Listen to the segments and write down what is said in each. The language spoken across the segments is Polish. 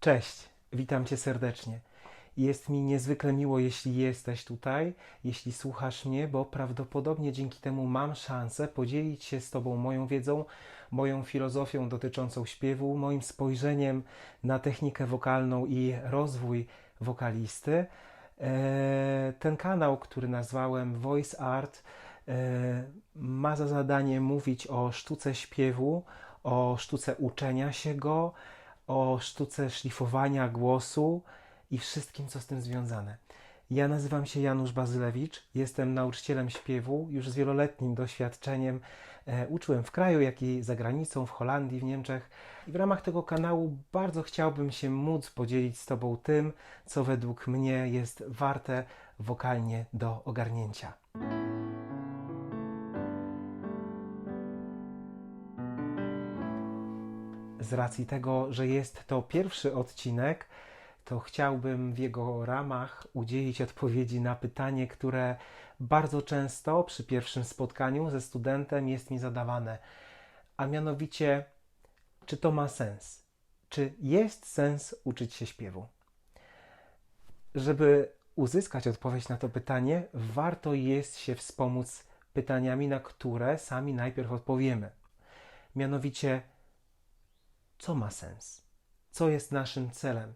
Cześć, witam Cię serdecznie. Jest mi niezwykle miło, jeśli jesteś tutaj, jeśli słuchasz mnie, bo prawdopodobnie dzięki temu mam szansę podzielić się z Tobą moją wiedzą, moją filozofią dotyczącą śpiewu, moim spojrzeniem na technikę wokalną i rozwój wokalisty. Ten kanał, który nazwałem Voice Art, ma za zadanie mówić o sztuce śpiewu, o sztuce uczenia się go, o sztuce szlifowania głosu i wszystkim, co z tym związane. Ja nazywam się Janusz Bazylewicz, jestem nauczycielem śpiewu, już z wieloletnim doświadczeniem. Uczyłem w kraju, jak i za granicą, w Holandii, w Niemczech. I w ramach tego kanału bardzo chciałbym się móc podzielić z Tobą tym, co według mnie jest warte wokalnie do ogarnięcia. Z racji tego, że jest to pierwszy odcinek, to chciałbym w jego ramach udzielić odpowiedzi na pytanie, które bardzo często przy pierwszym spotkaniu ze studentem jest mi zadawane, a mianowicie, czy to ma sens? Czy jest sens uczyć się śpiewu? Żeby uzyskać odpowiedź na to pytanie, warto jest się wspomóc pytaniami, na które sami najpierw odpowiemy. Mianowicie, co ma sens? Co jest naszym celem?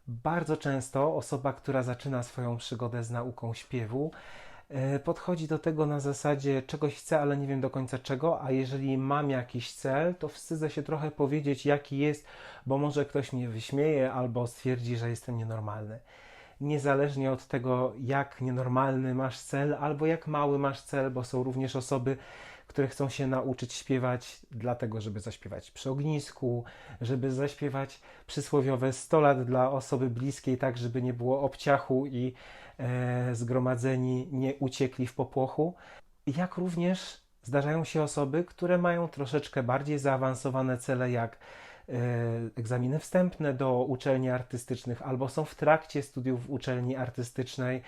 Bardzo często osoba, która zaczyna swoją przygodę z nauką śpiewu, podchodzi do tego na zasadzie czegoś chcę, ale nie wiem do końca czego, a jeżeli mam jakiś cel, to wstydzę się trochę powiedzieć, jaki jest, bo może ktoś mnie wyśmieje albo stwierdzi, że jestem nienormalny. Niezależnie od tego, jak nienormalny masz cel, albo jak mały masz cel, bo są również osoby, które chcą się nauczyć śpiewać dlatego, żeby zaśpiewać przy ognisku, żeby zaśpiewać przysłowiowe 100 lat dla osoby bliskiej, tak żeby nie było obciachu i zgromadzeni nie uciekli w popłochu. Jak również zdarzają się osoby, które mają troszeczkę bardziej zaawansowane cele, jak egzaminy wstępne do uczelni artystycznych, albo są w trakcie studiów w uczelni artystycznej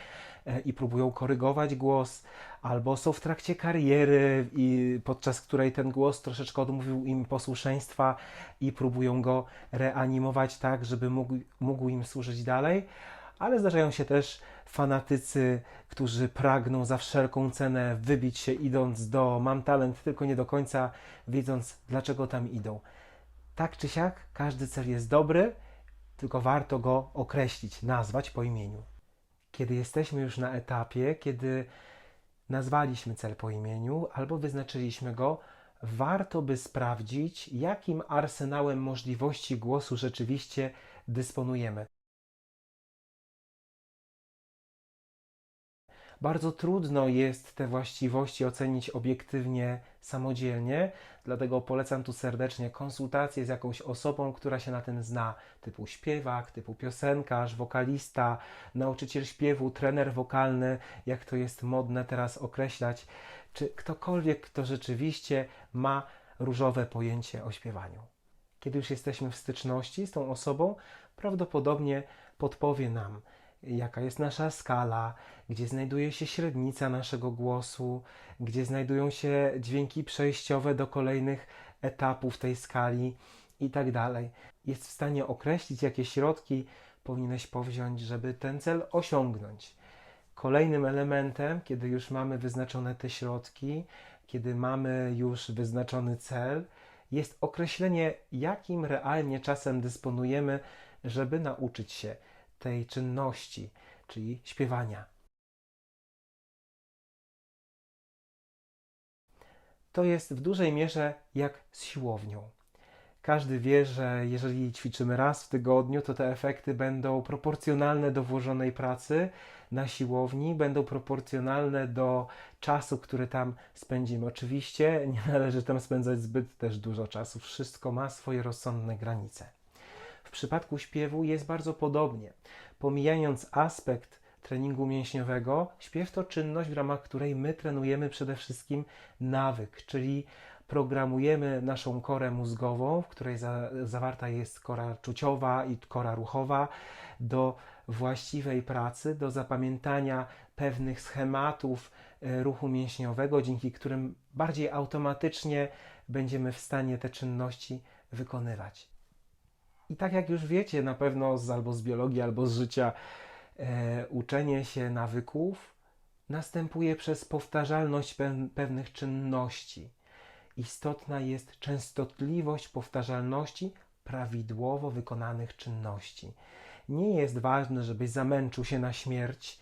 i próbują korygować głos, albo są w trakcie kariery, i podczas której ten głos troszeczkę odmówił im posłuszeństwa i próbują go reanimować tak, żeby mógł im służyć dalej. Ale zdarzają się też fanatycy, którzy pragną za wszelką cenę wybić się, idąc do mam talent, tylko nie do końca wiedząc, dlaczego tam idą. Tak czy siak, każdy cel jest dobry, tylko warto go określić, nazwać po imieniu. Kiedy jesteśmy już na etapie, kiedy nazwaliśmy cel po imieniu albo wyznaczyliśmy go, warto by sprawdzić, jakim arsenałem możliwości głosu rzeczywiście dysponujemy. Bardzo trudno jest te właściwości ocenić obiektywnie, samodzielnie, dlatego polecam tu serdecznie konsultację z jakąś osobą, która się na tym zna, typu śpiewak, typu piosenkarz, wokalista, nauczyciel śpiewu, trener wokalny, jak to jest modne teraz określać, czy ktokolwiek, kto rzeczywiście ma różowe pojęcie o śpiewaniu. Kiedy już jesteśmy w styczności z tą osobą, prawdopodobnie podpowie nam, jaka jest nasza skala, gdzie znajduje się średnica naszego głosu, gdzie znajdują się dźwięki przejściowe do kolejnych etapów tej skali i tak dalej. Jest w stanie określić, jakie środki powinieneś powziąć, żeby ten cel osiągnąć. Kolejnym elementem, kiedy już mamy wyznaczone te środki, kiedy mamy już wyznaczony cel, jest określenie, jakim realnie czasem dysponujemy, żeby nauczyć się tej czynności, czyli śpiewania. To jest w dużej mierze jak z siłownią. Każdy wie, że jeżeli ćwiczymy raz w tygodniu, to te efekty będą proporcjonalne do włożonej pracy na siłowni, będą proporcjonalne do czasu, który tam spędzimy. Oczywiście nie należy tam spędzać zbyt też dużo czasu, wszystko ma swoje rozsądne granice. W przypadku śpiewu jest bardzo podobnie. Pomijając aspekt treningu mięśniowego, śpiew to czynność, w ramach której my trenujemy przede wszystkim nawyk, czyli programujemy naszą korę mózgową, w której zawarta jest kora czuciowa i kora ruchowa, do właściwej pracy, do zapamiętania pewnych schematów, ruchu mięśniowego, dzięki którym bardziej automatycznie będziemy w stanie te czynności wykonywać. I tak jak już wiecie na pewno albo z biologii, albo z życia, uczenie się nawyków następuje przez powtarzalność pewnych czynności. Istotna jest częstotliwość powtarzalności prawidłowo wykonanych czynności. Nie jest ważne, żebyś zamęczył się na śmierć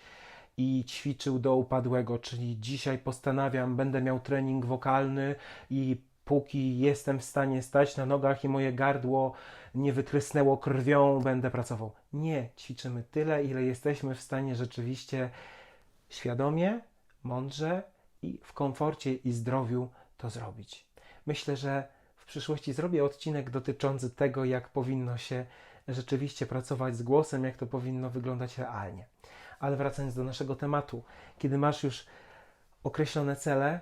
i ćwiczył do upadłego, czyli dzisiaj postanawiam, będę miał trening wokalny i póki jestem w stanie stać na nogach i moje gardło nie wytrysnęło krwią, będę pracował. Nie, ćwiczymy tyle, ile jesteśmy w stanie rzeczywiście świadomie, mądrze i w komforcie i zdrowiu to zrobić. Myślę, że w przyszłości zrobię odcinek dotyczący tego, jak powinno się rzeczywiście pracować z głosem, jak to powinno wyglądać realnie. Ale wracając do naszego tematu, kiedy masz już określone cele,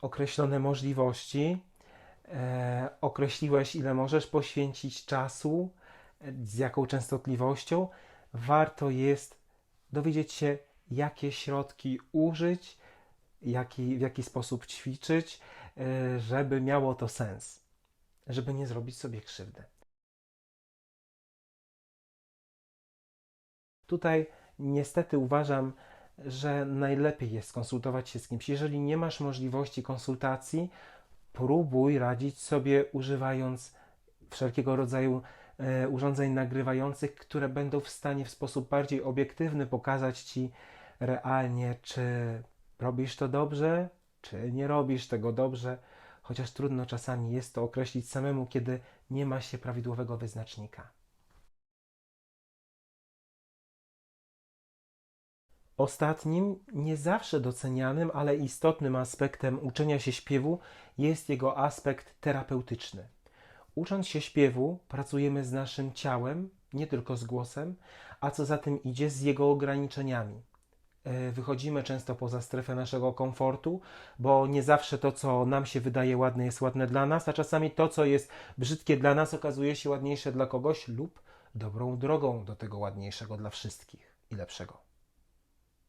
określone możliwości, określiłeś, ile możesz poświęcić czasu, z jaką częstotliwością, warto jest dowiedzieć się, jakie środki użyć, w jaki sposób ćwiczyć, żeby miało to sens, żeby nie zrobić sobie krzywdy. Tutaj niestety uważam, że najlepiej jest konsultować się z kimś. Jeżeli nie masz możliwości konsultacji, próbuj radzić sobie używając wszelkiego rodzaju urządzeń nagrywających, które będą w stanie w sposób bardziej obiektywny pokazać Ci realnie, czy robisz to dobrze, czy nie robisz tego dobrze, chociaż trudno czasami jest to określić samemu, kiedy nie ma się prawidłowego wyznacznika. Ostatnim, nie zawsze docenianym, ale istotnym aspektem uczenia się śpiewu jest jego aspekt terapeutyczny. Ucząc się śpiewu, pracujemy z naszym ciałem, nie tylko z głosem, a co za tym idzie, z jego ograniczeniami. Wychodzimy często poza strefę naszego komfortu, bo nie zawsze to, co nam się wydaje ładne, jest ładne dla nas, a czasami to, co jest brzydkie dla nas, okazuje się ładniejsze dla kogoś lub dobrą drogą do tego ładniejszego dla wszystkich i lepszego.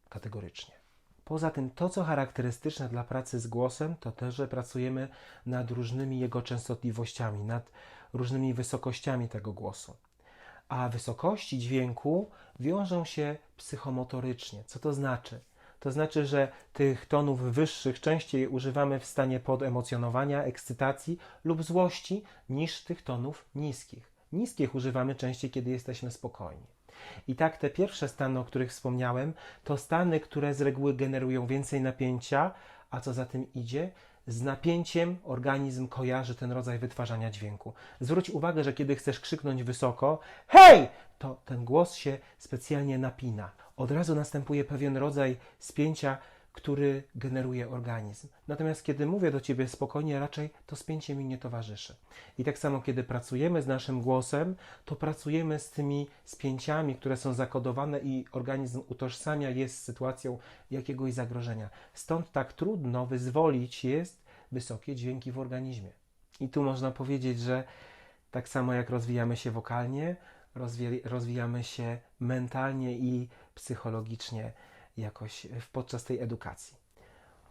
Kategorycznie. Poza tym to, co charakterystyczne dla pracy z głosem, to też, że pracujemy nad różnymi jego częstotliwościami, nad różnymi wysokościami tego głosu. A wysokości dźwięku wiążą się psychomotorycznie. Co to znaczy? To znaczy, że tych tonów wyższych częściej używamy w stanie podemocjonowania, ekscytacji lub złości niż tych tonów niskich. Niskich używamy częściej, kiedy jesteśmy spokojni. I tak te pierwsze stany, o których wspomniałem, to stany, które z reguły generują więcej napięcia, a co za tym idzie, z napięciem organizm kojarzy ten rodzaj wytwarzania dźwięku. Zwróć uwagę, że kiedy chcesz krzyknąć wysoko, hej, to ten głos się specjalnie napina. Od razu następuje pewien rodzaj spięcia, który generuje organizm. Natomiast kiedy mówię do Ciebie spokojnie, raczej to spięcie mi nie towarzyszy. I tak samo, kiedy pracujemy z naszym głosem, to pracujemy z tymi spięciami, które są zakodowane i organizm utożsamia je z sytuacją jakiegoś zagrożenia. Stąd tak trudno wyzwolić jest wysokie dźwięki w organizmie. I tu można powiedzieć, że tak samo jak rozwijamy się wokalnie, rozwijamy się mentalnie i psychologicznie jakoś podczas tej edukacji.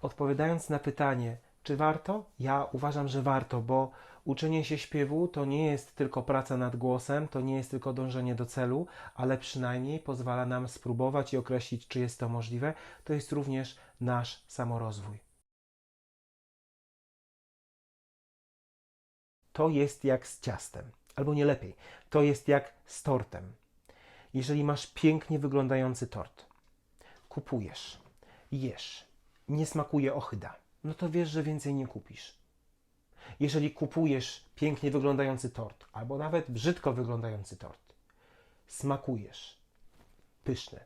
Odpowiadając na pytanie, czy warto? Ja uważam, że warto, bo uczenie się śpiewu to nie jest tylko praca nad głosem, to nie jest tylko dążenie do celu, ale przynajmniej pozwala nam spróbować i określić, czy jest to możliwe. To jest również nasz samorozwój. To jest jak z ciastem, albo nie lepiej, to jest jak z tortem. Jeżeli masz pięknie wyglądający tort, kupujesz, jesz, nie smakuje ochyda, no to wiesz, że więcej nie kupisz. Jeżeli kupujesz pięknie wyglądający tort, albo nawet brzydko wyglądający tort, smakujesz, pyszny,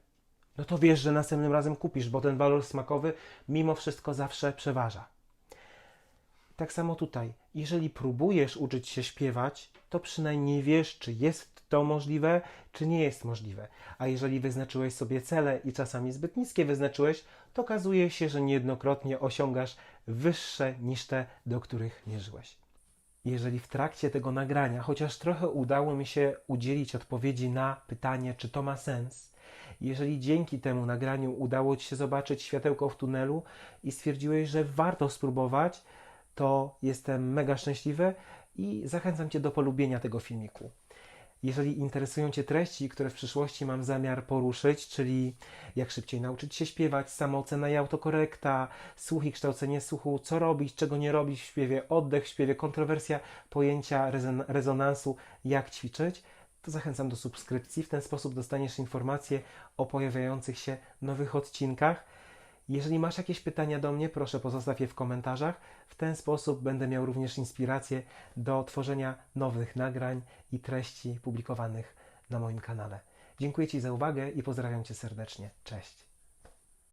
no to wiesz, że następnym razem kupisz, bo ten walor smakowy mimo wszystko zawsze przeważa. Tak samo tutaj, jeżeli próbujesz uczyć się śpiewać, to przynajmniej wiesz, czy jest to możliwe, czy nie jest możliwe. A jeżeli wyznaczyłeś sobie cele i czasami zbyt niskie wyznaczyłeś, to okazuje się, że niejednokrotnie osiągasz wyższe niż te, do których mierzyłeś. Jeżeli w trakcie tego nagrania chociaż trochę udało mi się udzielić odpowiedzi na pytanie, czy to ma sens, Jeżeli dzięki temu nagraniu udało Ci się zobaczyć światełko w tunelu i stwierdziłeś, że warto spróbować, to jestem mega szczęśliwy i zachęcam Cię do polubienia tego filmiku. Jeżeli interesują Cię treści, które w przyszłości mam zamiar poruszyć, czyli jak szybciej nauczyć się śpiewać, samoocena i autokorekta, słuch i kształcenie słuchu, co robić, czego nie robić w śpiewie, oddech w śpiewie, kontrowersja pojęcia rezonansu, jak ćwiczyć, to zachęcam do subskrypcji. W ten sposób dostaniesz informacje o pojawiających się nowych odcinkach. Jeżeli masz jakieś pytania do mnie, proszę pozostaw je w komentarzach. W ten sposób będę miał również inspirację do tworzenia nowych nagrań i treści publikowanych na moim kanale. Dziękuję Ci za uwagę i pozdrawiam Cię serdecznie. Cześć!